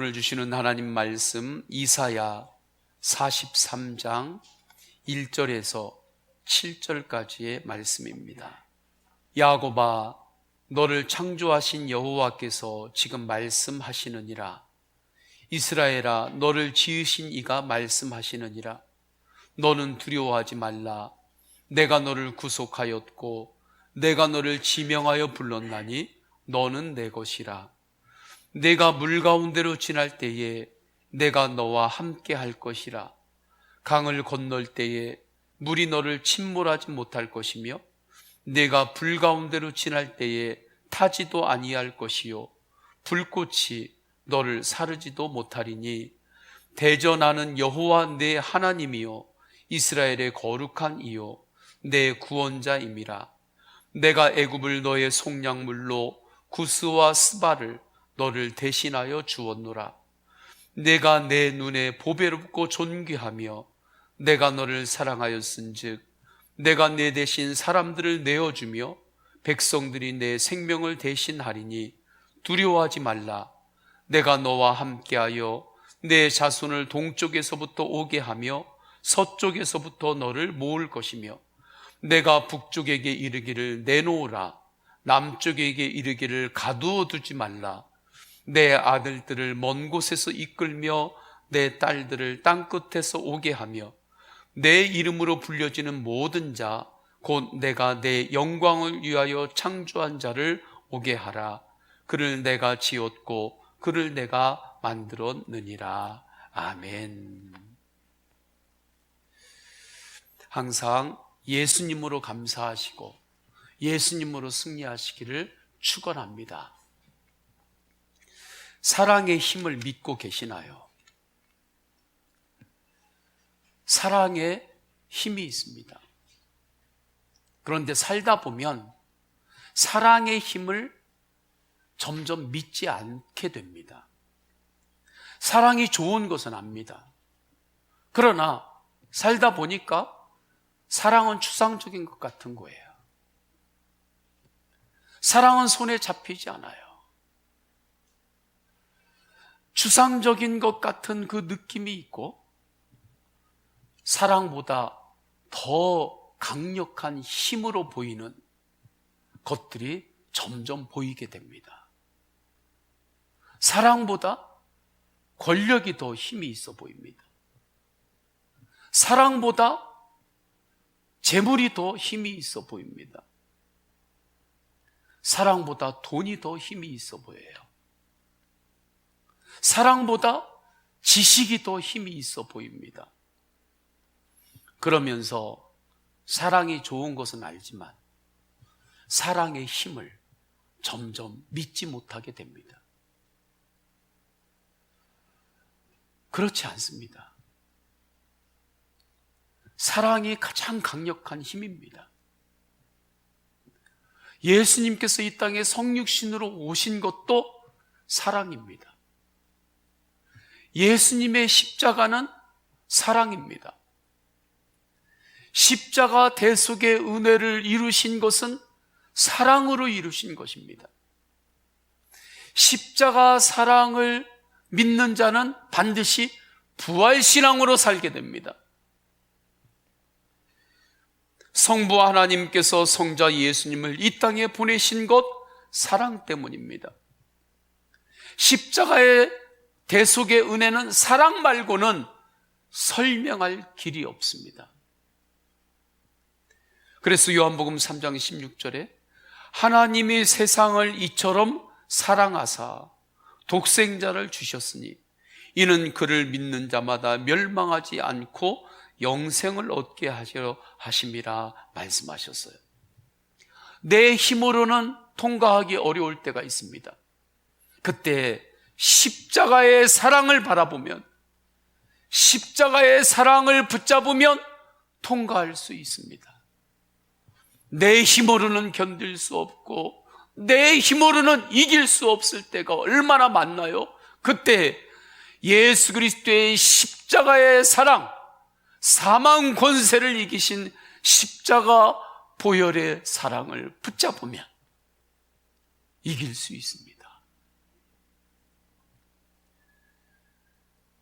오늘 주시는 하나님 말씀 이사야 43장 1절에서 7절까지의 말씀입니다. 야곱아, 너를 창조하신 여호와께서 지금 말씀하시느니라. 이스라엘아, 너를 지으신 이가 말씀하시느니라. 너는 두려워하지 말라. 내가 너를 구속하였고 내가 너를 지명하여 불렀나니 너는 내 것이라. 내가 물 가운데로 지날 때에 내가 너와 함께 할 것이라. 강을 건널 때에 물이 너를 침몰하지 못할 것이며 내가 불 가운데로 지날 때에 타지도 아니할 것이요 불꽃이 너를 사르지도 못하리니 대전하는 여호와 내 하나님이요 이스라엘의 거룩한 이요 내 구원자임이라. 내가 애굽을 너의 속량물로 구스와 스바를 너를 대신하여 주었노라. 내가 내 눈에 보배롭고 존귀하며 내가 너를 사랑하였은즉 내가 내 대신 사람들을 내어주며 백성들이 내 생명을 대신하리니 두려워하지 말라. 내가 너와 함께하여 내 자손을 동쪽에서부터 오게 하며 서쪽에서부터 너를 모을 것이며 내가 북쪽에게 이르기를 내놓으라. 남쪽에게 이르기를 가두어 두지 말라. 내 아들들을 먼 곳에서 이끌며 내 딸들을 땅끝에서 오게 하며 내 이름으로 불려지는 모든 자 곧 내가 내 영광을 위하여 창조한 자를 오게 하라. 그를 내가 지었고 그를 내가 만들었느니라. 아멘. 항상 예수님으로 감사하시고 예수님으로 승리하시기를 축원합니다. 사랑의 힘을 믿고 계시나요? 사랑에 힘이 있습니다. 그런데 살다 보면 사랑의 힘을 점점 믿지 않게 됩니다. 사랑이 좋은 것은 압니다. 그러나 살다 보니까 사랑은 추상적인 것 같은 거예요. 사랑은 손에 잡히지 않아요. 추상적인 것 같은 그 느낌이 있고 사랑보다 더 강력한 힘으로 보이는 것들이 점점 보이게 됩니다. 사랑보다 권력이 더 힘이 있어 보입니다. 사랑보다 재물이 더 힘이 있어 보입니다. 사랑보다 돈이 더 힘이 있어 보여요. 사랑보다 지식이 더 힘이 있어 보입니다. 그러면서 사랑이 좋은 것은 알지만 사랑의 힘을 점점 믿지 못하게 됩니다. 그렇지 않습니다. 사랑이 가장 강력한 힘입니다. 예수님께서 이 땅에 성육신으로 오신 것도 사랑입니다. 예수님의 십자가는 사랑입니다. 십자가 대속의 은혜를 이루신 것은 사랑으로 이루신 것입니다. 십자가 사랑을 믿는 자는 반드시 부활신앙으로 살게 됩니다. 성부 하나님께서 성자 예수님을 이 땅에 보내신 것 사랑 때문입니다. 십자가의 대속의 은혜는 사랑 말고는 설명할 길이 없습니다. 그래서 요한복음 3장 16절에 하나님이 세상을 이처럼 사랑하사 독생자를 주셨으니 이는 그를 믿는 자마다 멸망하지 않고 영생을 얻게 하시려 하심이라 말씀하셨어요. 내 힘으로는 통과하기 어려울 때가 있습니다. 그때 십자가의 사랑을 바라보면, 십자가의 사랑을 붙잡으면 통과할 수 있습니다. 내 힘으로는 견딜 수 없고 내 힘으로는 이길 수 없을 때가 얼마나 많나요? 그때 예수 그리스도의 십자가의 사랑, 사망 권세를 이기신 십자가 보혈의 사랑을 붙잡으면 이길 수 있습니다.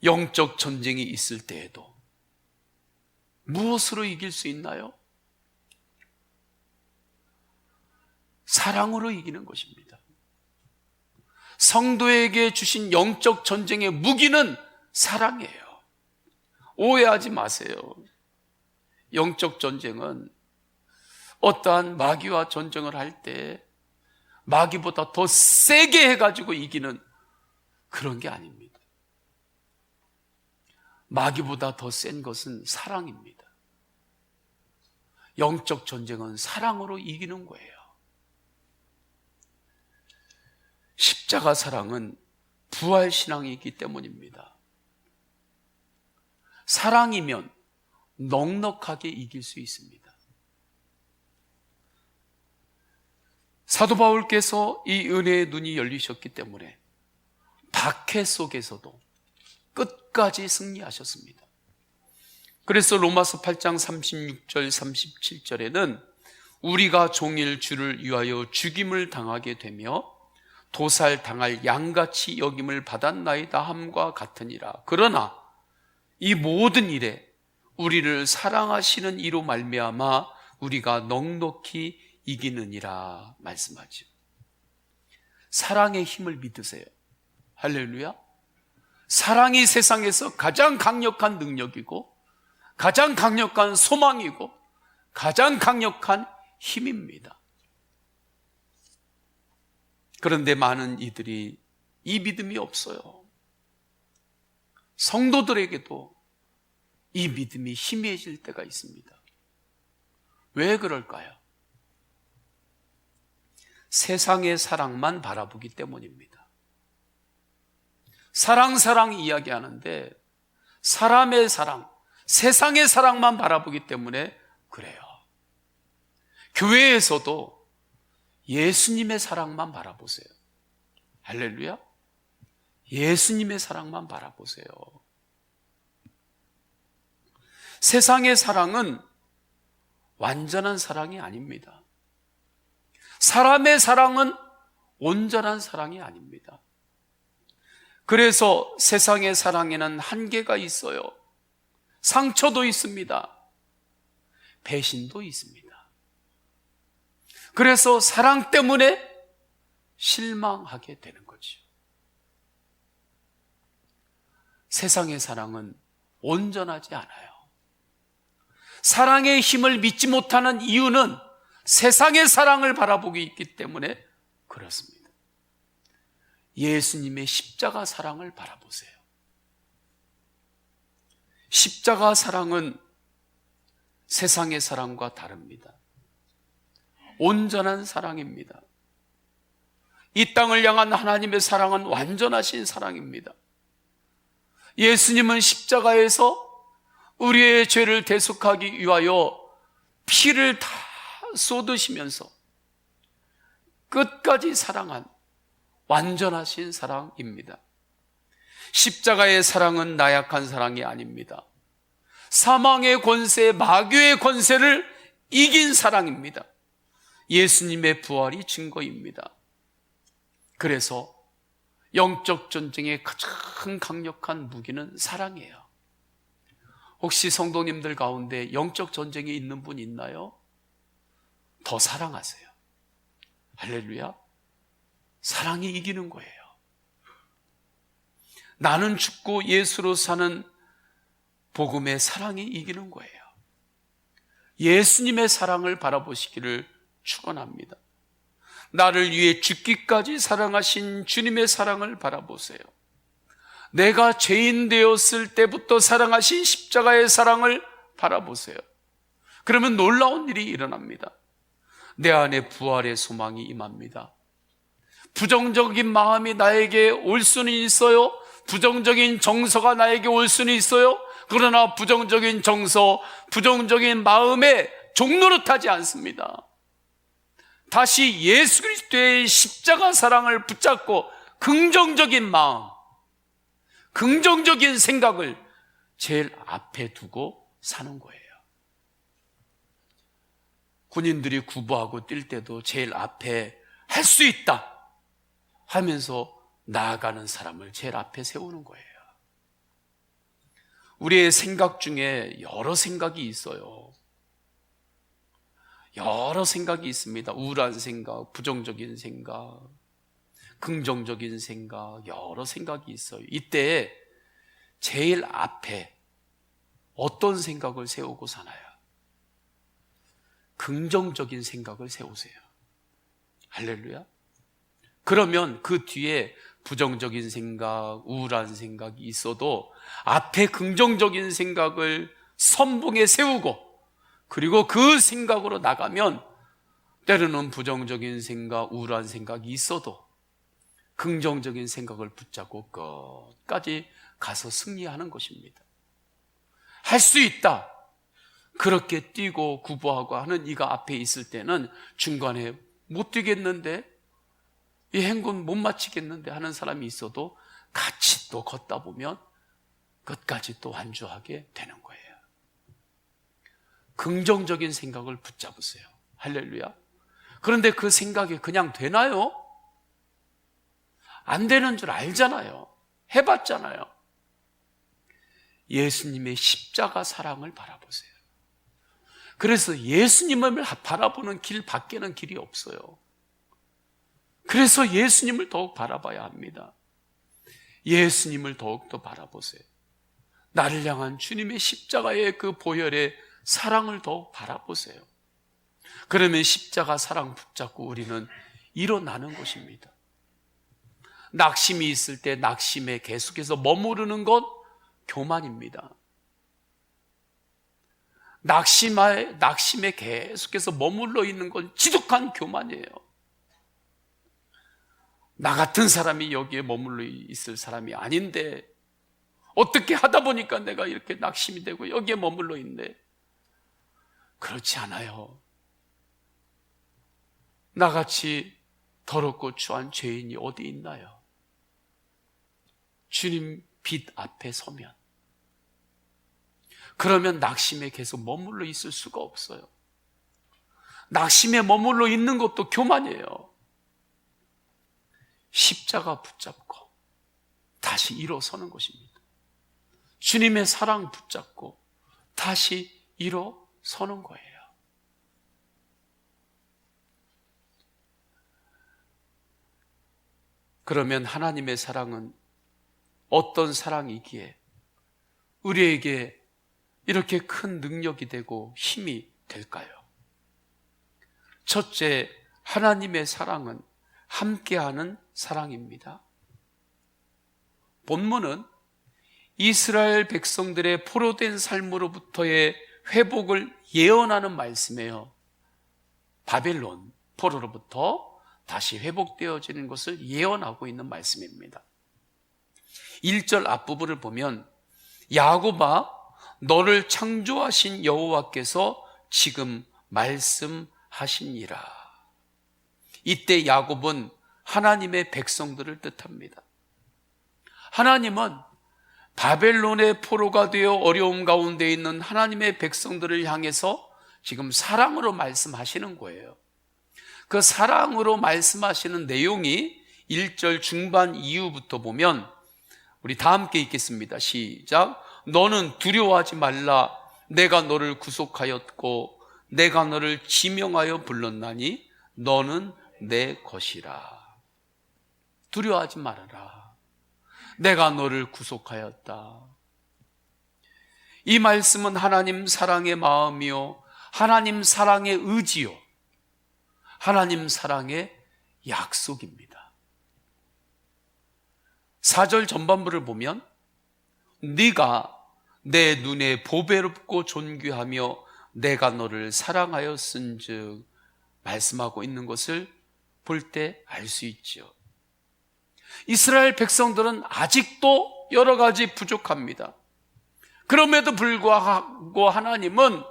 영적 전쟁이 있을 때에도 무엇으로 이길 수 있나요? 사랑으로 이기는 것입니다. 성도에게 주신 영적 전쟁의 무기는 사랑이에요. 오해하지 마세요. 영적 전쟁은 어떠한 마귀와 전쟁을 할 때 마귀보다 더 세게 해가지고 이기는 그런 게 아닙니다. 마귀보다 더 센 것은 사랑입니다. 영적 전쟁은 사랑으로 이기는 거예요. 십자가 사랑은 부활신앙이기 때문입니다. 사랑이면 넉넉하게 이길 수 있습니다. 사도 바울께서 이 은혜의 눈이 열리셨기 때문에 박해 속에서도 끝까지 승리하셨습니다. 그래서 로마서 8장 36절 37절에는 우리가 종일 주를 위하여 죽임을 당하게 되며 도살당할 양같이 여김을 받았나이다 함과 같으니라. 그러나 이 모든 일에 우리를 사랑하시는 이로 말미암아 우리가 넉넉히 이기느니라 말씀하죠. 사랑의 힘을 믿으세요. 할렐루야. 사랑이 세상에서 가장 강력한 능력이고 가장 강력한 소망이고 가장 강력한 힘입니다. 그런데 많은 이들이 이 믿음이 없어요. 성도들에게도 이 믿음이 희미해질 때가 있습니다. 왜 그럴까요? 세상의 사랑만 바라보기 때문입니다. 사랑 이야기하는데 사람의 사랑, 세상의 사랑만 바라보기 때문에 그래요. 교회에서도 예수님의 사랑만 바라보세요. 할렐루야. 예수님의 사랑만 바라보세요. 세상의 사랑은 완전한 사랑이 아닙니다. 사람의 사랑은 온전한 사랑이 아닙니다. 그래서 세상의 사랑에는 한계가 있어요. 상처도 있습니다. 배신도 있습니다. 그래서 사랑 때문에 실망하게 되는 거죠. 세상의 사랑은 온전하지 않아요. 사랑의 힘을 믿지 못하는 이유는 세상의 사랑을 바라보기 있기 때문에 그렇습니다. 예수님의 십자가 사랑을 바라보세요. 십자가 사랑은 세상의 사랑과 다릅니다. 온전한 사랑입니다. 이 땅을 향한 하나님의 사랑은 완전하신 사랑입니다. 예수님은 십자가에서 우리의 죄를 대속하기 위하여 피를 다 쏟으시면서 끝까지 사랑한 완전하신 사랑입니다. 십자가의 사랑은 나약한 사랑이 아닙니다. 사망의 권세, 마귀의 권세를 이긴 사랑입니다. 예수님의 부활이 증거입니다. 그래서 영적 전쟁의 가장 강력한 무기는 사랑이에요. 혹시 성도님들 가운데 영적 전쟁이 있는 분 있나요? 더 사랑하세요. 할렐루야. 사랑이 이기는 거예요. 나는 죽고 예수로 사는 복음의 사랑이 이기는 거예요. 예수님의 사랑을 바라보시기를 축원합니다. 나를 위해 죽기까지 사랑하신 주님의 사랑을 바라보세요. 내가 죄인 되었을 때부터 사랑하신 십자가의 사랑을 바라보세요. 그러면 놀라운 일이 일어납니다. 내 안에 부활의 소망이 임합니다. 부정적인 마음이 나에게 올 수는 있어요. 부정적인 정서가 나에게 올 수는 있어요. 그러나 부정적인 정서, 부정적인 마음에 종노릇하지 않습니다. 다시 예수 그리스도의 십자가 사랑을 붙잡고 긍정적인 마음, 긍정적인 생각을 제일 앞에 두고 사는 거예요. 군인들이 구보하고 뛸 때도 제일 앞에 할 수 있다 하면서 나아가는 사람을 제일 앞에 세우는 거예요. 우리의 생각 중에 여러 생각이 있어요. 여러 생각이 있습니다. 우울한 생각, 부정적인 생각, 긍정적인 생각, 여러 생각이 있어요. 이때 제일 앞에 어떤 생각을 세우고 사나요? 긍정적인 생각을 세우세요. 할렐루야. 그러면 그 뒤에 부정적인 생각, 우울한 생각이 있어도 앞에 긍정적인 생각을 선봉에 세우고 그리고 그 생각으로 나가면 때로는 부정적인 생각, 우울한 생각이 있어도 긍정적인 생각을 붙잡고 끝까지 가서 승리하는 것입니다. 할 수 있다. 그렇게 뛰고 구보하고 하는 이가 앞에 있을 때는 중간에 못 뛰겠는데, 이 행군 못 마치겠는데 하는 사람이 있어도 같이 또 걷다 보면 끝까지 또 완주하게 되는 거예요. 긍정적인 생각을 붙잡으세요. 할렐루야. 그런데 그 생각이 그냥 되나요? 안 되는 줄 알잖아요. 해봤잖아요. 예수님의 십자가 사랑을 바라보세요. 그래서 예수님을 바라보는 길 밖에는 길이 없어요. 그래서 예수님을 더욱 바라봐야 합니다. 예수님을 더욱더 바라보세요. 나를 향한 주님의 십자가의 그 보혈의 사랑을 더욱 바라보세요. 그러면 십자가 사랑 붙잡고 우리는 일어나는 것입니다. 낙심이 있을 때 낙심에 계속해서 머무르는 것 교만입니다. 낙심에 계속해서 머물러 있는 건 지독한 교만이에요. 나 같은 사람이 여기에 머물러 있을 사람이 아닌데 어떻게 하다 보니까 내가 이렇게 낙심이 되고 여기에 머물러 있네. 그렇지 않아요. 나같이 더럽고 추한 죄인이 어디 있나요? 주님 빛 앞에 서면, 그러면 낙심에 계속 머물러 있을 수가 없어요. 낙심에 머물러 있는 것도 교만이에요. 십자가 붙잡고 다시 일어서는 것입니다. 주님의 사랑 붙잡고 다시 일어서는 거예요. 그러면 하나님의 사랑은 어떤 사랑이기에 우리에게 이렇게 큰 능력이 되고 힘이 될까요? 첫째, 하나님의 사랑은 함께하는 사랑입니다. 본문은 이스라엘 백성들의 포로된 삶으로부터의 회복을 예언하는 말씀이에요. 바벨론 포로로부터 다시 회복되어지는 것을 예언하고 있는 말씀입니다. 1절 앞부분을 보면 야곱아 너를 창조하신 여호와께서 지금 말씀하시니라. 이때 야곱은 하나님의 백성들을 뜻합니다. 하나님은 바벨론의 포로가 되어 어려움 가운데 있는 하나님의 백성들을 향해서 지금 사랑으로 말씀하시는 거예요. 그 사랑으로 말씀하시는 내용이 1절 중반 이후부터 보면 우리 다 함께 읽겠습니다. 시작. 너는 두려워하지 말라. 내가 너를 구속하였고 내가 너를 지명하여 불렀나니 너는 내 것이라. 두려워하지 말아라. 내가 너를 구속하였다. 이 말씀은 하나님 사랑의 마음이요 하나님 사랑의 의지요 하나님 사랑의 약속입니다. 4절 전반부를 보면 네가 내 눈에 보배롭고 존귀하며 내가 너를 사랑하였은즉 말씀하고 있는 것을 볼 때 알 수 있죠. 이스라엘 백성들은 아직도 여러 가지 부족합니다. 그럼에도 불구하고 하나님은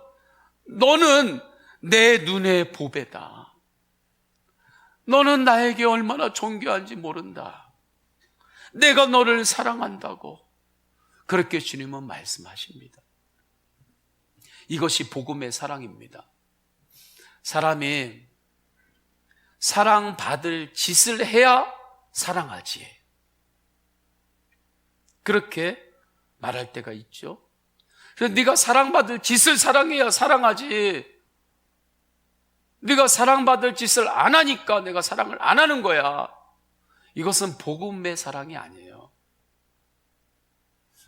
너는 내 눈의 보배다. 너는 나에게 얼마나 존귀한지 모른다. 내가 너를 사랑한다고 그렇게 주님은 말씀하십니다. 이것이 복음의 사랑입니다. 사람이 사랑받을 짓을 해야 사랑하지. 그렇게 말할 때가 있죠. 그래서 네가 사랑받을 짓을 사랑해야 사랑하지. 네가 사랑받을 짓을 안 하니까 내가 사랑을 안 하는 거야. 이것은 복음의 사랑이 아니에요.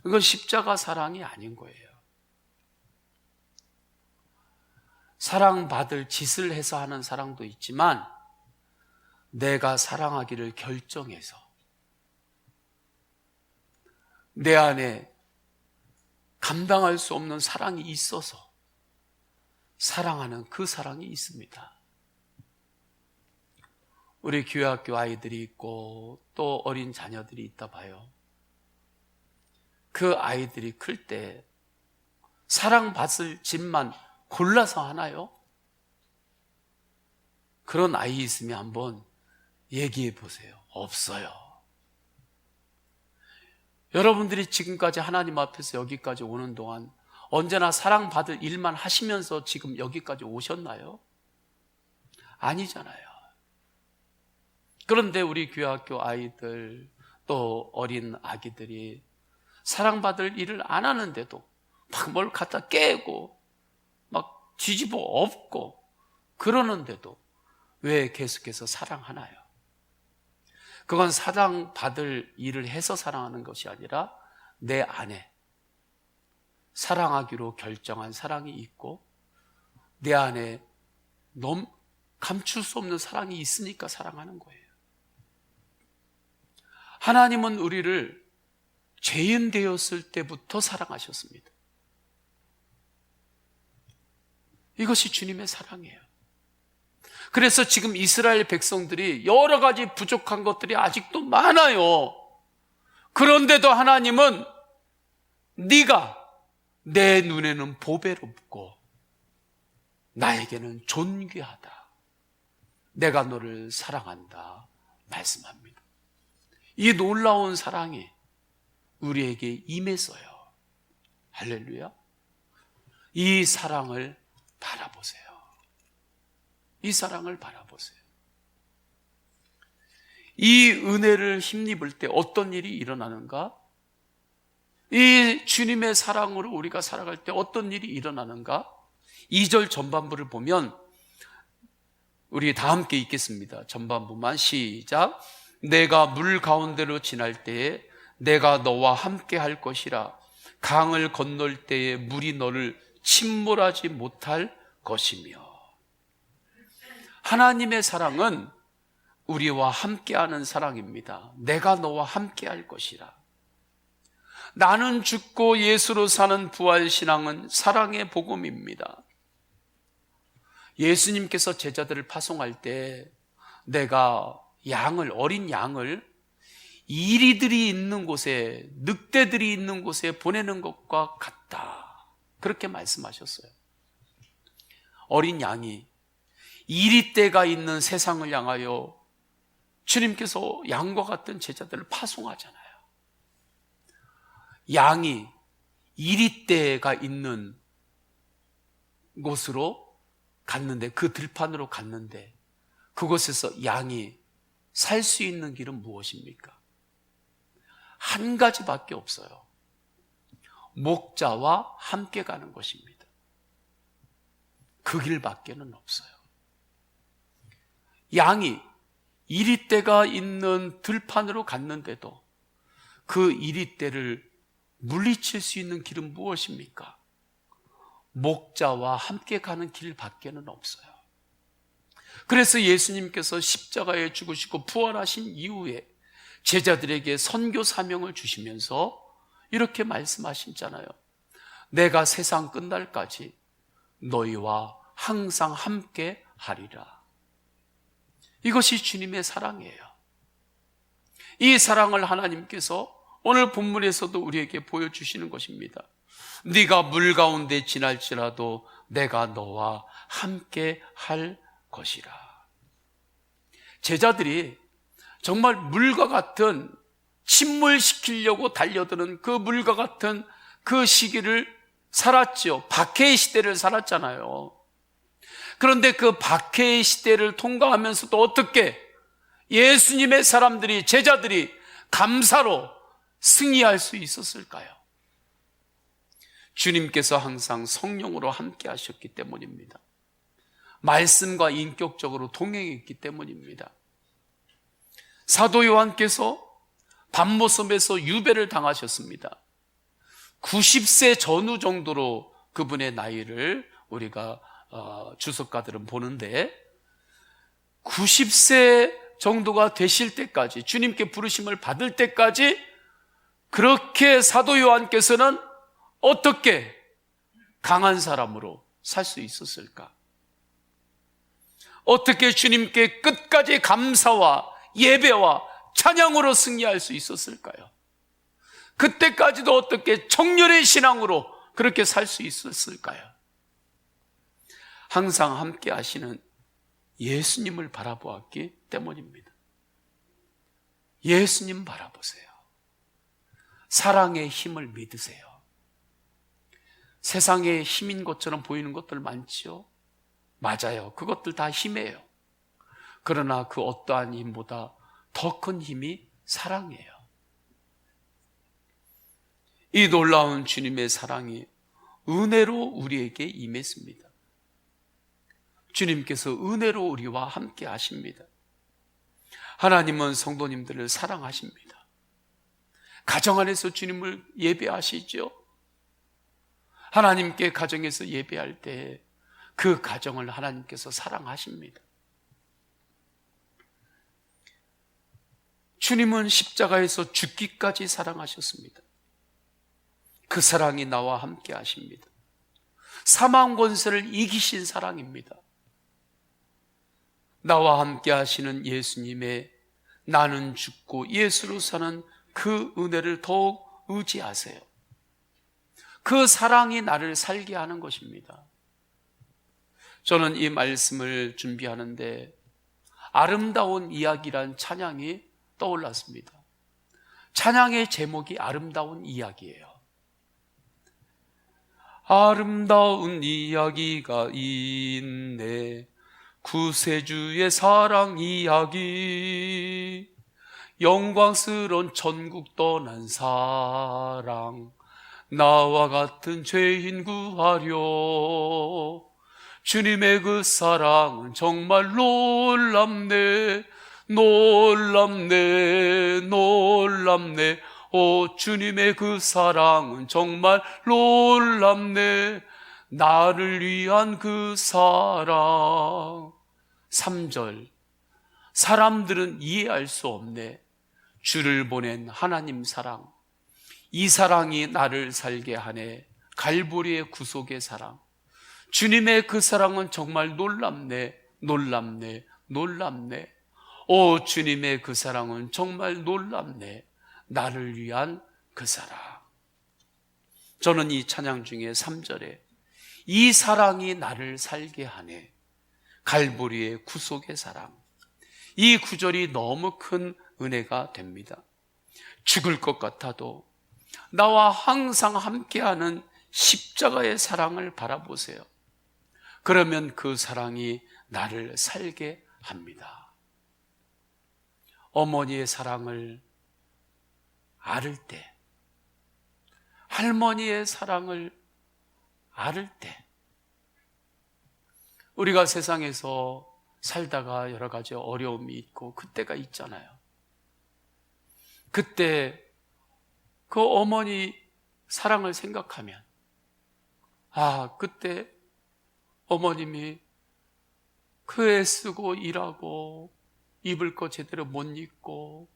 이건 십자가 사랑이 아닌 거예요. 사랑받을 짓을 해서 하는 사랑도 있지만 내가 사랑하기를 결정해서 내 안에 감당할 수 없는 사랑이 있어서 사랑하는 그 사랑이 있습니다. 우리 교회학교 아이들이 있고 또 어린 자녀들이 있다 봐요. 그 아이들이 클 때 사랑받을 짓만 골라서 하나요? 그런 아이 있으면 한번 얘기해 보세요. 없어요. 여러분들이 지금까지 하나님 앞에서 여기까지 오는 동안 언제나 사랑받을 일만 하시면서 지금 여기까지 오셨나요? 아니잖아요. 그런데 우리 교회학교 아이들 또 어린 아기들이 사랑받을 일을 안 하는데도 막 뭘 갖다 깨고 막 뒤집어 엎고 그러는데도 왜 계속해서 사랑하나요? 그건 사랑받을 일을 해서 사랑하는 것이 아니라 내 안에 사랑하기로 결정한 사랑이 있고 내 안에 감출 수 없는 사랑이 있으니까 사랑하는 거예요. 하나님은 우리를 죄인 되었을 때부터 사랑하셨습니다. 이것이 주님의 사랑이에요. 그래서 지금 이스라엘 백성들이 여러 가지 부족한 것들이 아직도 많아요. 그런데도 하나님은 네가 내 눈에는 보배롭고 나에게는 존귀하다. 내가 너를 사랑한다 말씀합니다. 이 놀라운 사랑이 우리에게 임했어요. 할렐루야. 이 사랑을 바라보세요. 이 사랑을 바라보세요. 이 은혜를 힘입을 때 어떤 일이 일어나는가? 이 주님의 사랑으로 우리가 살아갈 때 어떤 일이 일어나는가? 2절 전반부를 보면 우리 다 함께 읽겠습니다. 전반부만 시작. 내가 물 가운데로 지날 때에 내가 너와 함께 할 것이라. 강을 건널 때에 물이 너를 침몰하지 못할 것이며. 하나님의 사랑은 우리와 함께하는 사랑입니다. 내가 너와 함께할 것이라. 나는 죽고 예수로 사는 부활신앙은 사랑의 복음입니다. 예수님께서 제자들을 파송할 때 내가 어린 양을 이리들이 있는 곳에, 늑대들이 있는 곳에 보내는 것과 같다. 그렇게 말씀하셨어요. 어린 양이 이리떼가 있는 세상을 향하여 주님께서 양과 같은 제자들을 파송하잖아요. 양이 이리떼가 있는 곳으로 갔는데, 그 들판으로 갔는데 그곳에서 양이 살 수 있는 길은 무엇입니까? 한 가지밖에 없어요. 목자와 함께 가는 것입니다. 그 길밖에는 없어요. 양이 이리떼가 있는 들판으로 갔는데도 그 이리떼를 물리칠 수 있는 길은 무엇입니까? 목자와 함께 가는 길밖에는 없어요. 그래서 예수님께서 십자가에 죽으시고 부활하신 이후에 제자들에게 선교 사명을 주시면서 이렇게 말씀하시잖아요. 내가 세상 끝날까지 너희와 항상 함께 하리라. 이것이 주님의 사랑이에요. 이 사랑을 하나님께서 오늘 본문에서도 우리에게 보여주시는 것입니다. 네가 물 가운데 지날지라도 내가 너와 함께 할 것이라. 제자들이 정말 물과 같은, 침몰시키려고 달려드는 그 물과 같은 그 시기를 살았지요. 박해의 시대를 살았잖아요. 그런데 그 박해의 시대를 통과하면서도 어떻게 예수님의 사람들이, 제자들이 감사로 승리할 수 있었을까요? 주님께서 항상 성령으로 함께 하셨기 때문입니다. 말씀과 인격적으로 동행했기 때문입니다. 사도 요한께서 밤모섬에서 유배를 당하셨습니다. 90세 전후 정도로 그분의 나이를 우리가 주석가들은 보는데, 90세 정도가 되실 때까지, 주님께 부르심을 받을 때까지 그렇게 사도 요한께서는 어떻게 강한 사람으로 살 수 있었을까? 어떻게 주님께 끝까지 감사와 예배와 찬양으로 승리할 수 있었을까요? 그때까지도 어떻게 정열의 신앙으로 그렇게 살 수 있었을까요? 항상 함께 하시는 예수님을 바라보았기 때문입니다. 예수님 바라보세요. 사랑의 힘을 믿으세요. 세상의 힘인 것처럼 보이는 것들 많지요? 맞아요. 그것들 다 힘이에요. 그러나 그 어떠한 힘보다 더 큰 힘이 사랑이에요. 이 놀라운 주님의 사랑이 은혜로 우리에게 임했습니다. 주님께서 은혜로 우리와 함께 하십니다. 하나님은 성도님들을 사랑하십니다. 가정 안에서 주님을 예배하시죠. 하나님께 가정에서 예배할 때 그 가정을 하나님께서 사랑하십니다. 주님은 십자가에서 죽기까지 사랑하셨습니다. 그 사랑이 나와 함께 하십니다. 사망 권세를 이기신 사랑입니다. 나와 함께 하시는 예수님의 나는 죽고 예수로 사는 그 은혜를 더욱 의지하세요. 그 사랑이 나를 살게 하는 것입니다. 저는 이 말씀을 준비하는데 아름다운 이야기란 찬양이 떠올랐습니다. 찬양의 제목이 아름다운 이야기예요. 아름다운 이야기가 있네, 구세주의 사랑 이야기, 영광스러운 천국 떠난 사랑, 나와 같은 죄인 구하려. 주님의 그 사랑은 정말 놀랍네, 놀랍네, 놀랍네. 오, 주님의 그 사랑은 정말 놀랍네, 나를 위한 그 사랑. 3절, 사람들은 이해할 수 없네, 주를 보낸 하나님 사랑. 이 사랑이 나를 살게 하네, 갈보리의 구속의 사랑. 주님의 그 사랑은 정말 놀랍네, 놀랍네, 놀랍네. 오, 주님의 그 사랑은 정말 놀랍네, 나를 위한 그 사랑. 저는 이 찬양 중에 3절에 이 사랑이 나를 살게 하네, 갈보리의 구속의 사랑, 이 구절이 너무 큰 은혜가 됩니다. 죽을 것 같아도 나와 항상 함께하는 십자가의 사랑을 바라보세요. 그러면 그 사랑이 나를 살게 합니다. 어머니의 사랑을 앓을 때, 할머니의 사랑을 앓을 때, 우리가 세상에서 살다가 여러 가지 어려움이 있고 그때가 있잖아요. 그때 그 어머니 사랑을 생각하면, 그때 어머님이 그 애쓰고 일하고 입을 거 제대로 못 입고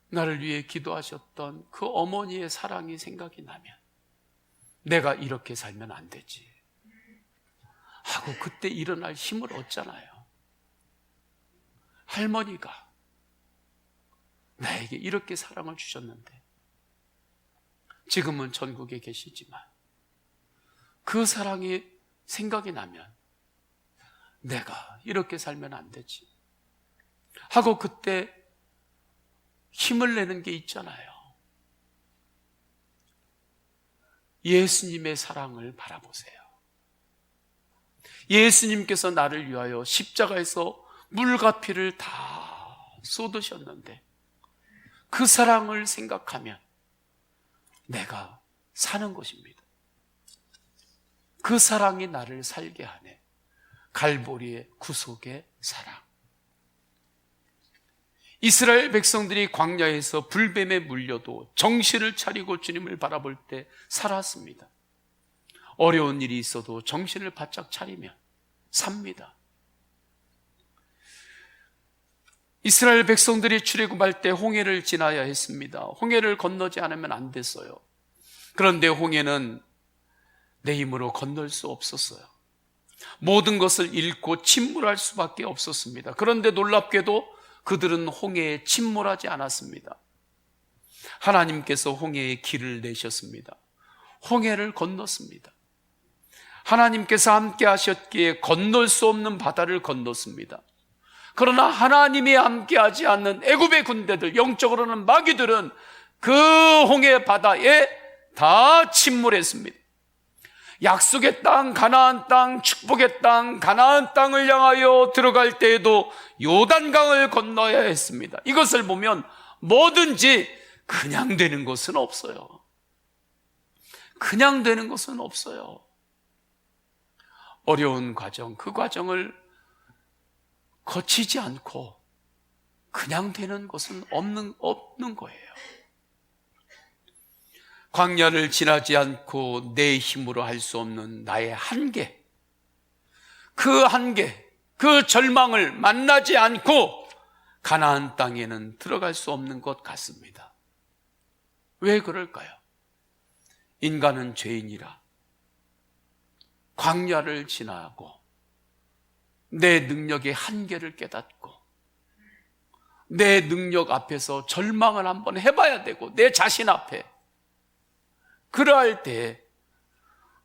나를 위해 기도하셨던 그 어머니의 사랑이 생각이 나면 내가 이렇게 살면 안 되지 하고 그때 일어날 힘을 얻잖아요. 할머니가 나에게 이렇게 사랑을 주셨는데, 지금은 전국에 계시지만 그 사랑이 생각이 나면 내가 이렇게 살면 안 되지 하고 그때 힘을 내는 게 있잖아요. 예수님의 사랑을 바라보세요. 예수님께서 나를 위하여 십자가에서 물과 피를 다 쏟으셨는데 그 사랑을 생각하면 내가 사는 것입니다. 그 사랑이 나를 살게 하네. 갈보리의 구속의 사랑. 이스라엘 백성들이 광야에서 불뱀에 물려도 정신을 차리고 주님을 바라볼 때 살았습니다. 어려운 일이 있어도 정신을 바짝 차리면 삽니다. 이스라엘 백성들이 출애굽할 때 홍해를 지나야 했습니다. 홍해를 건너지 않으면 안 됐어요. 그런데 홍해는 내 힘으로 건널 수 없었어요. 모든 것을 잃고 침몰할 수밖에 없었습니다. 그런데 놀랍게도 그들은 홍해에 침몰하지 않았습니다. 하나님께서 홍해에 길을 내셨습니다. 홍해를 건넜습니다. 하나님께서 함께 하셨기에 건널 수 없는 바다를 건넜습니다. 그러나 하나님이 함께하지 않는 애굽의 군대들, 영적으로는 마귀들은 그 홍해 바다에 다 침몰했습니다. 약속의 땅, 가나안 땅, 축복의 땅, 가나안 땅을 향하여 들어갈 때에도 요단강을 건너야 했습니다. 이것을 보면 뭐든지 그냥 되는 것은 없어요. 그냥 되는 것은 없어요. 어려운 과정, 그 과정을 거치지 않고 그냥 되는 것은 없는 거예요. 광야를 지나지 않고 내 힘으로 할 수 없는 나의 한계, 그 절망을 만나지 않고 가나안 땅에는 들어갈 수 없는 것 같습니다. 왜 그럴까요? 인간은 죄인이라 광야를 지나고 내 능력의 한계를 깨닫고 내 능력 앞에서 절망을 한번 해봐야 되고 내 자신 앞에 그러할 때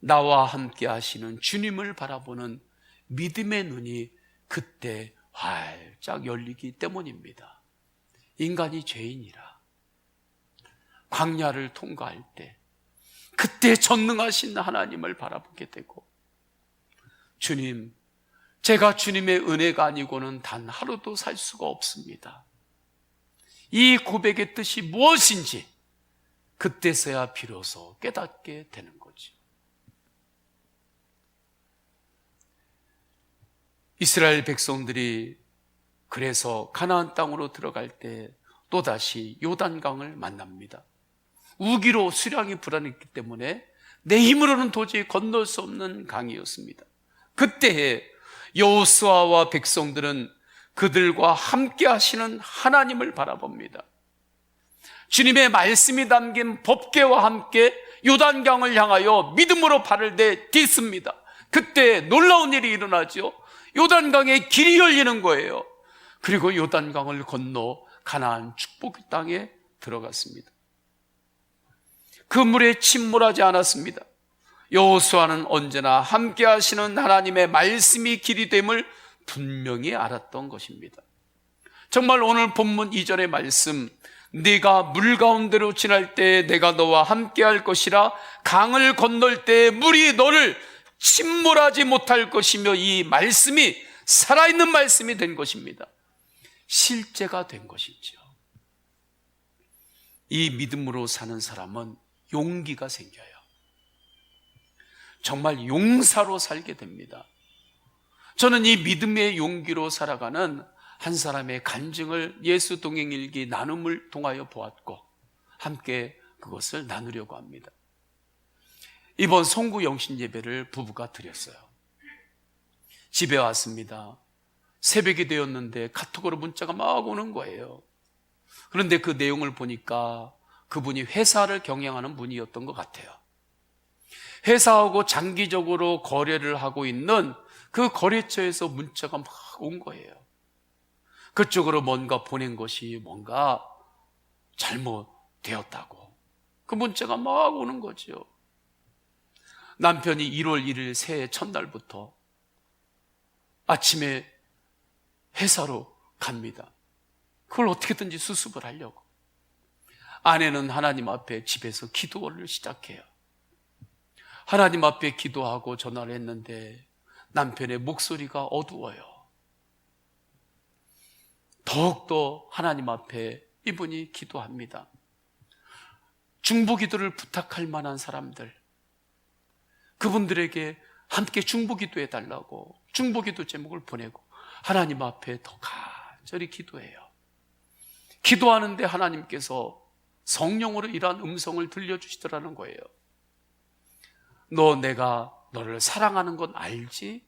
나와 함께 하시는 주님을 바라보는 믿음의 눈이 그때 활짝 열리기 때문입니다. 인간이 죄인이라 광야를 통과할 때 그때 전능하신 하나님을 바라보게 되고 주님, 제가 주님의 은혜가 아니고는 단 하루도 살 수가 없습니다. 이 고백의 뜻이 무엇인지 그때서야 비로소 깨닫게 되는 거죠. 이스라엘 백성들이 그래서 가나안 땅으로 들어갈 때 또다시 요단강을 만납니다. 우기로 수량이 불안했기 때문에 내 힘으로는 도저히 건널 수 없는 강이었습니다. 그때에 여호수아와 백성들은 그들과 함께 하시는 하나님을 바라봅니다. 주님의 말씀이 담긴 법궤와 함께 요단강을 향하여 믿음으로 발을 내딛습니다. 그때 놀라운 일이 일어나죠. 요단강에 길이 열리는 거예요. 그리고 요단강을 건너 가나안 축복 땅에 들어갔습니다. 그 물에 침몰하지 않았습니다. 여호수아는 언제나 함께 하시는 하나님의 말씀이 길이 됨을 분명히 알았던 것입니다. 정말 오늘 본문 2절의 말씀, 네가 물 가운데로 지날 때 내가 너와 함께 할 것이라, 강을 건널 때 물이 너를 침몰하지 못할 것이며, 이 말씀이 살아있는 말씀이 된 것입니다. 실제가 된 것이죠. 이 믿음으로 사는 사람은 용기가 생겨요. 정말 용사로 살게 됩니다. 저는 이 믿음의 용기로 살아가는 한 사람의 간증을 예수 동행일기 나눔을 통하여 보았고 함께 그것을 나누려고 합니다. 이번 송구 영신 예배를 부부가 드렸어요. 집에 왔습니다. 새벽이 되었는데 카톡으로 문자가 막 오는 거예요. 그런데 그 내용을 보니까 그분이 회사를 경영하는 분이었던 것 같아요. 회사하고 장기적으로 거래를 하고 있는 그 거래처에서 문자가 막 온 거예요. 그쪽으로 뭔가 보낸 것이 뭔가 잘못되었다고 그 문자가 막 오는 거죠. 남편이 1월 1일 새해 첫날부터 아침에 회사로 갑니다. 그걸 어떻게든지 수습을 하려고. 아내는 하나님 앞에 집에서 기도를 시작해요. 하나님 앞에 기도하고 전화를 했는데 남편의 목소리가 어두워요. 더욱더 하나님 앞에 이분이 기도합니다. 중보기도를 부탁할 만한 사람들, 그분들에게 함께 중보기도 해달라고 중보기도 제목을 보내고 하나님 앞에 더 간절히 기도해요. 기도하는데 하나님께서 성령으로 이러한 음성을 들려주시더라는 거예요. 너 내가 너를 사랑하는 건 알지?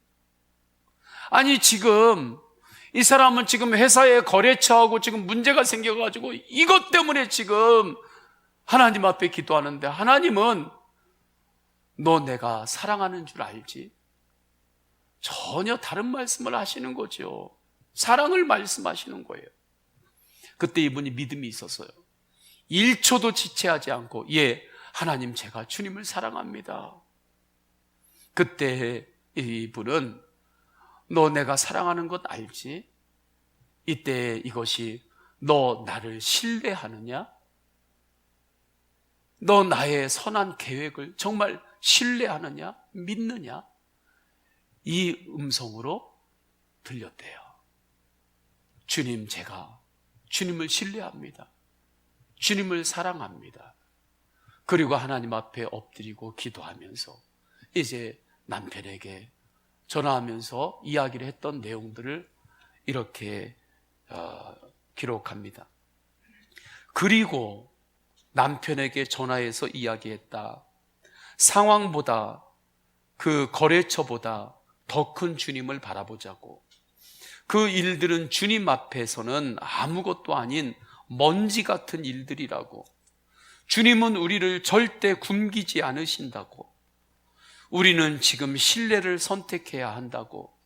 아니 지금 이 사람은 지금 회사에 거래처하고 지금 문제가 생겨가지고 이것 때문에 지금 하나님 앞에 기도하는데 하나님은 너 내가 사랑하는 줄 알지? 전혀 다른 말씀을 하시는 거죠. 사랑을 말씀하시는 거예요. 그때 이분이 믿음이 있었어요. 1초도 지체하지 않고 예, 하나님 제가 주님을 사랑합니다. 그때 이분은 너 내가 사랑하는 것 알지? 이때 이것이 너 나를 신뢰하느냐? 너 나의 선한 계획을 정말 신뢰하느냐? 믿느냐? 이 음성으로 들렸대요. 주님, 제가 주님을 신뢰합니다. 주님을 사랑합니다. 그리고 하나님 앞에 엎드리고 기도하면서 이제 남편에게 전화하면서 이야기를 했던 내용들을 이렇게 기록합니다. 그리고 남편에게 전화해서 이야기했다. 상황보다 그 거래처보다 더 큰 주님을 바라보자고. 그 일들은 주님 앞에서는 아무것도 아닌 먼지 같은 일들이라고. 주님은 우리를 절대 굶기지 않으신다고. 우리는 지금 신뢰를 선택해야 한다고.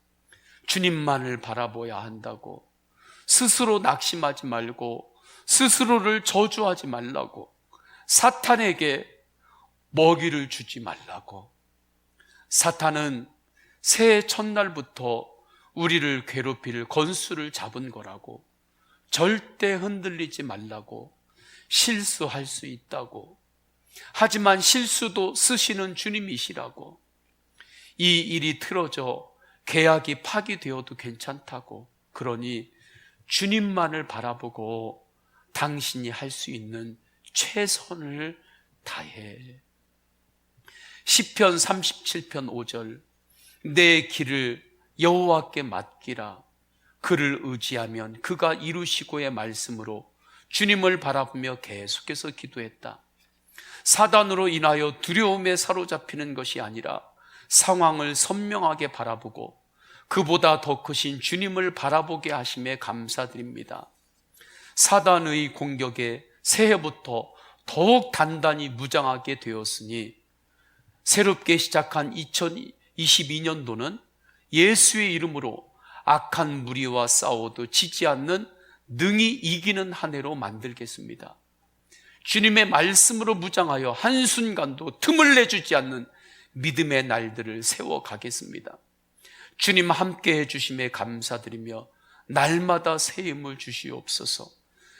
주님만을 바라봐야 한다고. 스스로 낙심하지 말고 스스로를 저주하지 말라고. 사탄에게 먹이를 주지 말라고. 사탄은 새해 첫날부터 우리를 괴롭힐 건수를 잡은 거라고. 절대 흔들리지 말라고. 실수할 수 있다고. 하지만 실수도 쓰시는 주님이시라고. 이 일이 틀어져 계약이 파기되어도 괜찮다고. 그러니 주님만을 바라보고 당신이 할 수 있는 최선을 다해. 시편 37편 5절. 내 길을 여호와께 맡기라. 그를 의지하면 그가 이루시고의 말씀으로 주님을 바라보며 계속해서 기도했다. 사단으로 인하여 두려움에 사로잡히는 것이 아니라 상황을 선명하게 바라보고 그보다 더 크신 주님을 바라보게 하심에 감사드립니다. 사단의 공격에 새해부터 더욱 단단히 무장하게 되었으니 새롭게 시작한 2022년도는 예수의 이름으로 악한 무리와 싸워도 지지 않는 능히 이기는 한 해로 만들겠습니다. 주님의 말씀으로 무장하여 한순간도 틈을 내주지 않는 믿음의 날들을 세워가겠습니다. 주님 함께 해주심에 감사드리며 날마다 새 힘을 주시옵소서.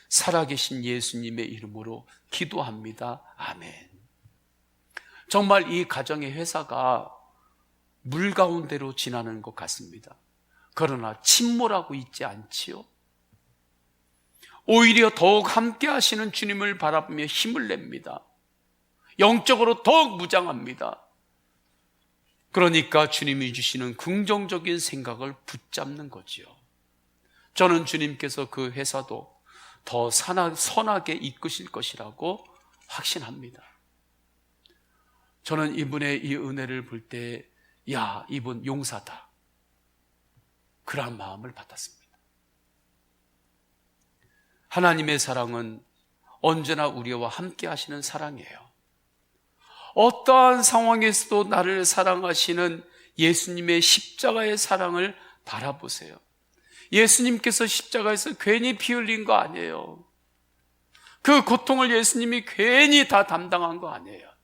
살아계신 예수님의 이름으로 기도합니다. 아멘. 정말 이 가정의 회사가 물 가운데로 지나는 것 같습니다. 그러나 침몰하고 있지 않지요? 오히려 더욱 함께 하시는 주님을 바라보며 힘을 냅니다. 영적으로 더욱 무장합니다. 그러니까 주님이 주시는 긍정적인 생각을 붙잡는 거지요. 저는 주님께서 그 회사도 더 선하게 이끄실 것이라고 확신합니다. 저는 이분의 이 은혜를 볼 때, 야, 이분 용사다. 그러한 마음을 받았습니다. 하나님의 사랑은 언제나 우리와 함께 하시는 사랑이에요. 어떠한 상황에서도 나를 사랑하시는 예수님의 십자가의 사랑을 바라보세요. 예수님께서 십자가에서 괜히 피 흘린 거 아니에요. 그 고통을 예수님이 괜히 다 담당한 거 아니에요.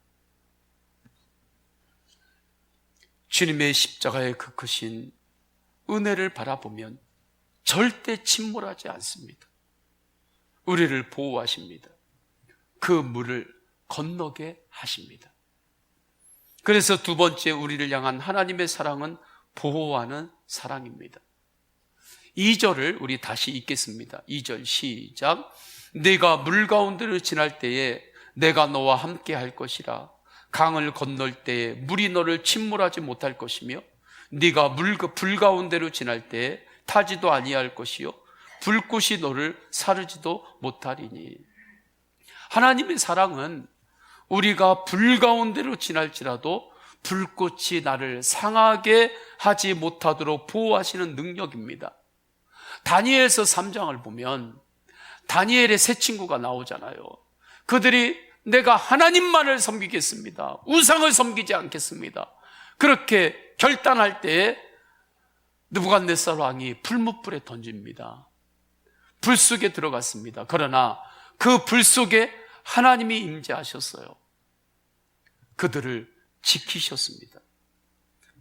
주님의 십자가의 그 크신 은혜를 바라보면 절대 침몰하지 않습니다. 우리를 보호하십니다. 그 물을 건너게 하십니다. 그래서 두 번째 우리를 향한 하나님의 사랑은 보호하는 사랑입니다. 2절을 우리 다시 읽겠습니다. 2절 시작. 네가 물 가운데를 지날 때에 내가 너와 함께 할 것이라. 강을 건널 때에 물이 너를 침몰하지 못할 것이며 네가 불 가운데로 지날 때에 타지도 아니할 것이요 불꽃이 너를 사르지도 못하리니. 하나님의 사랑은 우리가 불 가운데로 지날지라도 불꽃이 나를 상하게 하지 못하도록 보호하시는 능력입니다. 다니엘서 3장을 보면 다니엘의 세 친구가 나오잖아요. 그들이 내가 하나님만을 섬기겠습니다, 우상을 섬기지 않겠습니다, 그렇게 결단할 때에 느부갓네살 왕이 불뭇불에 던집니다. 불 속에 들어갔습니다. 그러나 그 불 속에 하나님이 임재하셨어요. 그들을 지키셨습니다.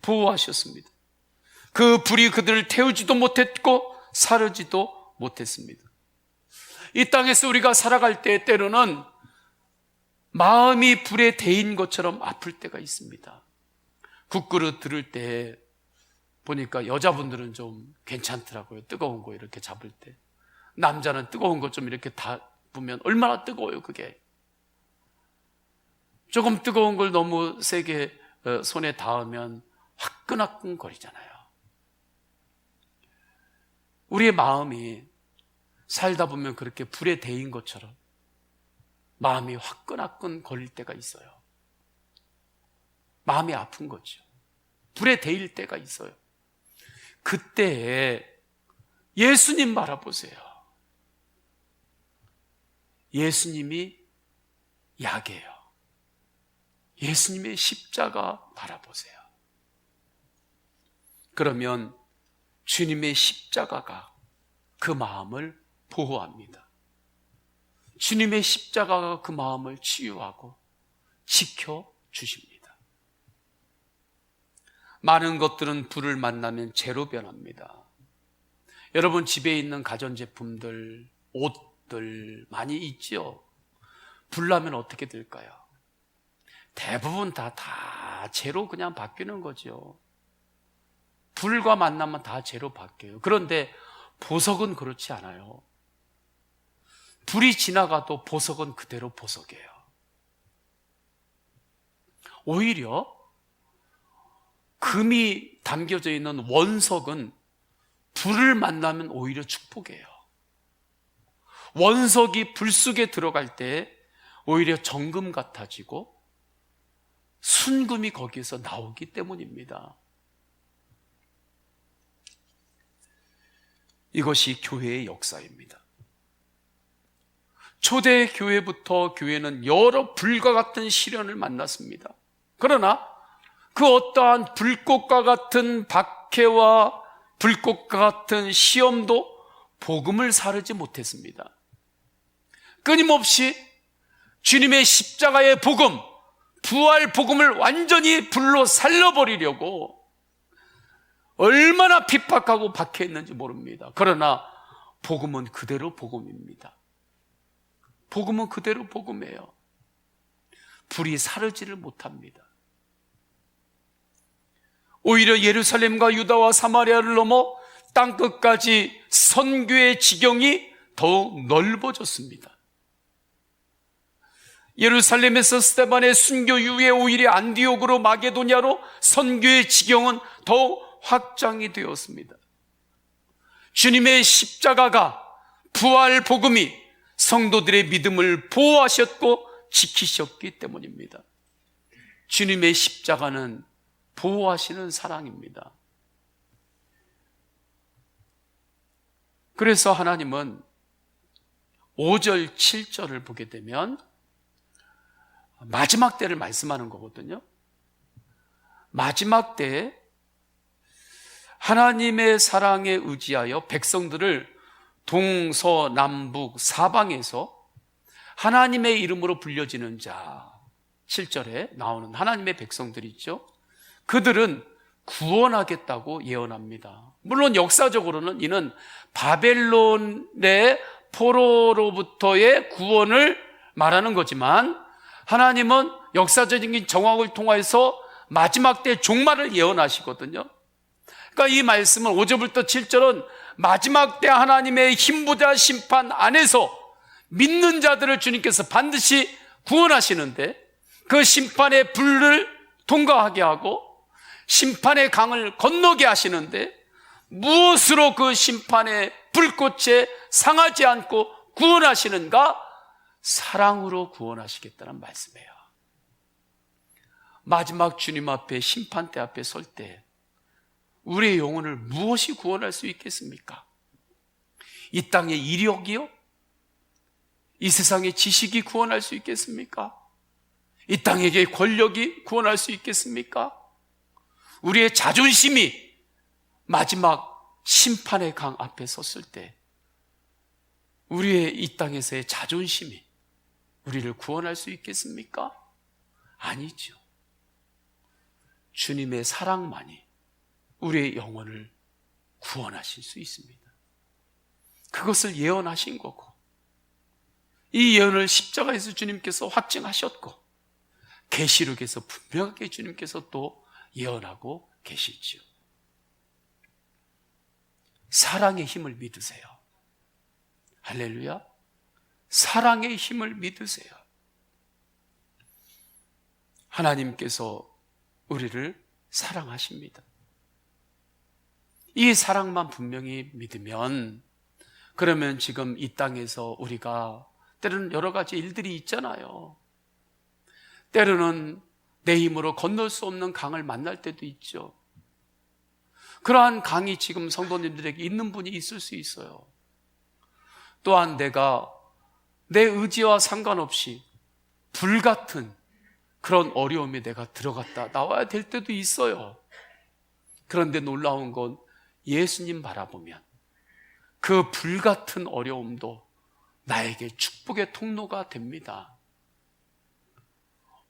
보호하셨습니다. 그 불이 그들을 태우지도 못했고 사르지도 못했습니다. 이 땅에서 우리가 살아갈 때 때로는 마음이 불에 데인 것처럼 아플 때가 있습니다. 국그릇 들을 때 보니까 여자분들은 좀 괜찮더라고요. 뜨거운 거 이렇게 잡을 때. 남자는 뜨거운 거 좀 이렇게 닿으면 얼마나 뜨거워요, 그게. 조금 뜨거운 걸 너무 세게 손에 닿으면 화끈화끈 거리잖아요. 우리의 마음이 살다 보면 그렇게 불에 데인 것처럼 마음이 화끈화끈 거릴 때가 있어요. 마음이 아픈 거죠. 불에 데일 때가 있어요. 그때에 예수님 바라보세요. 예수님이 약이에요. 예수님의 십자가 바라보세요. 그러면 주님의 십자가가 그 마음을 보호합니다. 주님의 십자가가 그 마음을 치유하고 지켜주십니다. 많은 것들은 불을 만나면 재로 변합니다. 여러분 집에 있는 가전제품들, 옷들 많이 있죠? 불 나면 어떻게 될까요? 대부분 다 재로 그냥 바뀌는 거죠. 불과 만나면 다 재로 바뀌어요. 그런데 보석은 그렇지 않아요. 불이 지나가도 보석은 그대로 보석이에요. 오히려 금이 담겨져 있는 원석은 불을 만나면 오히려 축복이에요. 원석이 불 속에 들어갈 때 오히려 정금 같아지고 순금이 거기에서 나오기 때문입니다. 이것이 교회의 역사입니다. 초대 교회부터 교회는 여러 불과 같은 시련을 만났습니다. 그러나 그 어떠한 불꽃과 같은 박해와 불꽃과 같은 시험도 복음을 사르지 못했습니다. 끊임없이 주님의 십자가의 복음, 부활 복음을 완전히 불로 살려버리려고 얼마나 핍박하고 박해했는지 모릅니다. 그러나 복음은 그대로 복음입니다. 복음은 그대로 복음이에요. 불이 사르지를 못합니다. 오히려 예루살렘과 유다와 사마리아를 넘어 땅끝까지 선교의 지경이 더욱 넓어졌습니다. 예루살렘에서 스데반의 순교 이후에 오히려 안디옥으로 마게도냐로 선교의 지경은 더욱 확장이 되었습니다. 주님의 십자가가, 부활 복음이 성도들의 믿음을 보호하셨고 지키셨기 때문입니다. 주님의 십자가는 보호하시는 사랑입니다. 그래서 하나님은 5절, 7절을 보게 되면 마지막 때를 말씀하는 거거든요. 마지막 때에 하나님의 사랑에 의지하여 백성들을 동서남북 사방에서 하나님의 이름으로 불려지는 자, 7절에 나오는 하나님의 백성들이 있죠. 그들은 구원하겠다고 예언합니다. 물론 역사적으로는 이는 바벨론의 포로로부터의 구원을 말하는 거지만 하나님은 역사적인 정황을 통해서 마지막 때 종말을 예언하시거든요. 그러니까 이 말씀은 5절부터 7절은 마지막 때 하나님의 힘보자 심판 안에서 믿는 자들을 주님께서 반드시 구원하시는데 그 심판의 불을 통과하게 하고 심판의 강을 건너게 하시는데 무엇으로 그 심판의 불꽃에 상하지 않고 구원하시는가? 사랑으로 구원하시겠다는 말씀이에요. 마지막 주님 앞에 심판대 앞에 설 때 우리의 영혼을 무엇이 구원할 수 있겠습니까? 이 땅의 이력이요? 이 세상의 지식이 구원할 수 있겠습니까? 이 땅에게 권력이 구원할 수 있겠습니까? 우리의 자존심이 마지막 심판의 강 앞에 섰을 때 우리의 이 땅에서의 자존심이 우리를 구원할 수 있겠습니까? 아니죠. 주님의 사랑만이 우리의 영혼을 구원하실 수 있습니다. 그것을 예언하신 거고 이 예언을 십자가에서 주님께서 확증하셨고 계시록에서 분명하게 주님께서 또 예언하고 계시지요. 사랑의 힘을 믿으세요. 할렐루야. 사랑의 힘을 믿으세요. 하나님께서 우리를 사랑하십니다. 이 사랑만 분명히 믿으면 그러면 지금 이 땅에서 우리가 때로는 여러 가지 일들이 있잖아요. 때로는 내 힘으로 건널 수 없는 강을 만날 때도 있죠. 그러한 강이 지금 성도님들에게 있는 분이 있을 수 있어요. 또한 내가 내 의지와 상관없이 불같은 그런 어려움에 내가 들어갔다 나와야 될 때도 있어요. 그런데 놀라운 건 예수님 바라보면 그 불같은 어려움도 나에게 축복의 통로가 됩니다.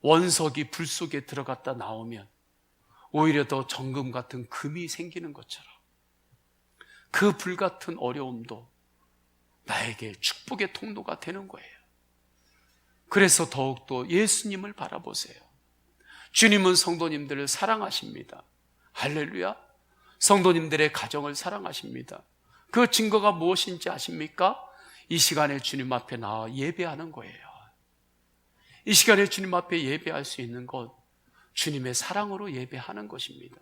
원석이 불 속에 들어갔다 나오면 오히려 더 정금 같은 금이 생기는 것처럼 그 불같은 어려움도 나에게 축복의 통로가 되는 거예요. 그래서 더욱더 예수님을 바라보세요. 주님은 성도님들을 사랑하십니다. 할렐루야. 성도님들의 가정을 사랑하십니다. 그 증거가 무엇인지 아십니까? 이 시간에 주님 앞에 나와 예배하는 거예요. 이 시간에 주님 앞에 예배할 수 있는 것, 주님의 사랑으로 예배하는 것입니다.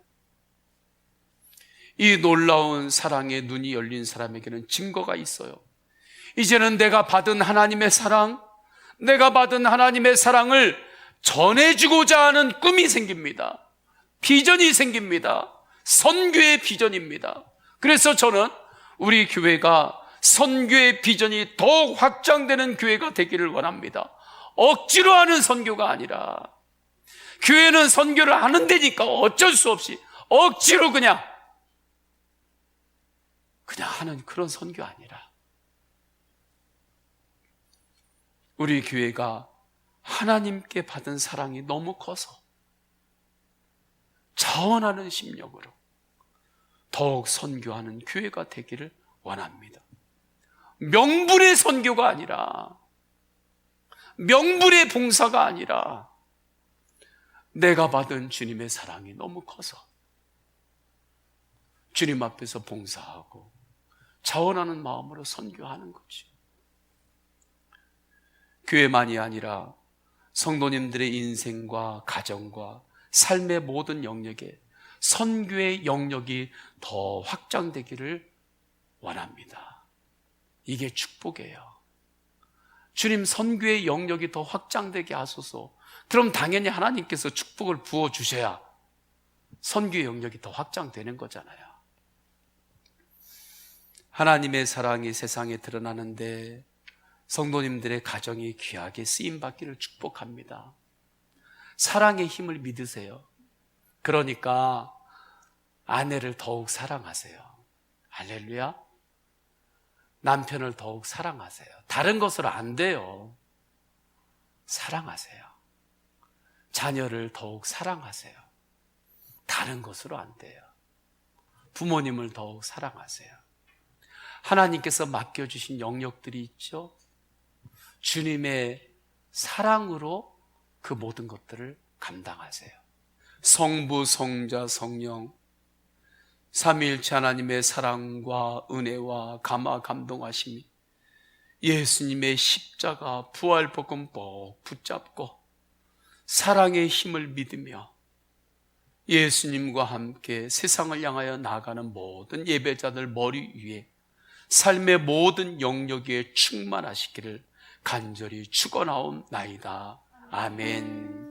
이 놀라운 사랑의 눈이 열린 사람에게는 증거가 있어요. 이제는 내가 받은 하나님의 사랑, 내가 받은 하나님의 사랑을 전해주고자 하는 꿈이 생깁니다. 비전이 생깁니다. 선교의 비전입니다. 그래서 저는 우리 교회가 선교의 비전이 더욱 확장되는 교회가 되기를 원합니다. 억지로 하는 선교가 아니라, 교회는 선교를 하는 데니까 어쩔 수 없이 억지로 그냥 하는 그런 선교 아니라, 우리 교회가 하나님께 받은 사랑이 너무 커서 자원하는 심령으로 더욱 선교하는 교회가 되기를 원합니다. 명분의 선교가 아니라, 명분의 봉사가 아니라 내가 받은 주님의 사랑이 너무 커서 주님 앞에서 봉사하고 자원하는 마음으로 선교하는 거죠. 교회만이 아니라 성도님들의 인생과 가정과 삶의 모든 영역에 선교의 영역이 더 확장되기를 원합니다. 이게 축복이에요. 주님, 선교의 영역이 더 확장되게 하소서. 그럼 당연히 하나님께서 축복을 부어주셔야 선교의 영역이 더 확장되는 거잖아요. 하나님의 사랑이 세상에 드러나는데 성도님들의 가정이 귀하게 쓰임받기를 축복합니다. 사랑의 힘을 믿으세요. 그러니까 아내를 더욱 사랑하세요. 할렐루야. 남편을 더욱 사랑하세요. 다른 것으로 안 돼요. 사랑하세요. 자녀를 더욱 사랑하세요. 다른 것으로 안 돼요. 부모님을 더욱 사랑하세요. 하나님께서 맡겨주신 영역들이 있죠. 주님의 사랑으로 그 모든 것들을 감당하세요. 성부, 성자, 성령 삼위일체 하나님의 사랑과 은혜와 감화 감동하심이 예수님의 십자가 부활복음 꼭 붙잡고 사랑의 힘을 믿으며 예수님과 함께 세상을 향하여 나가는 모든 예배자들 머리 위에 삶의 모든 영역에 충만하시기를 간절히 축원하옵나이다. 아멘.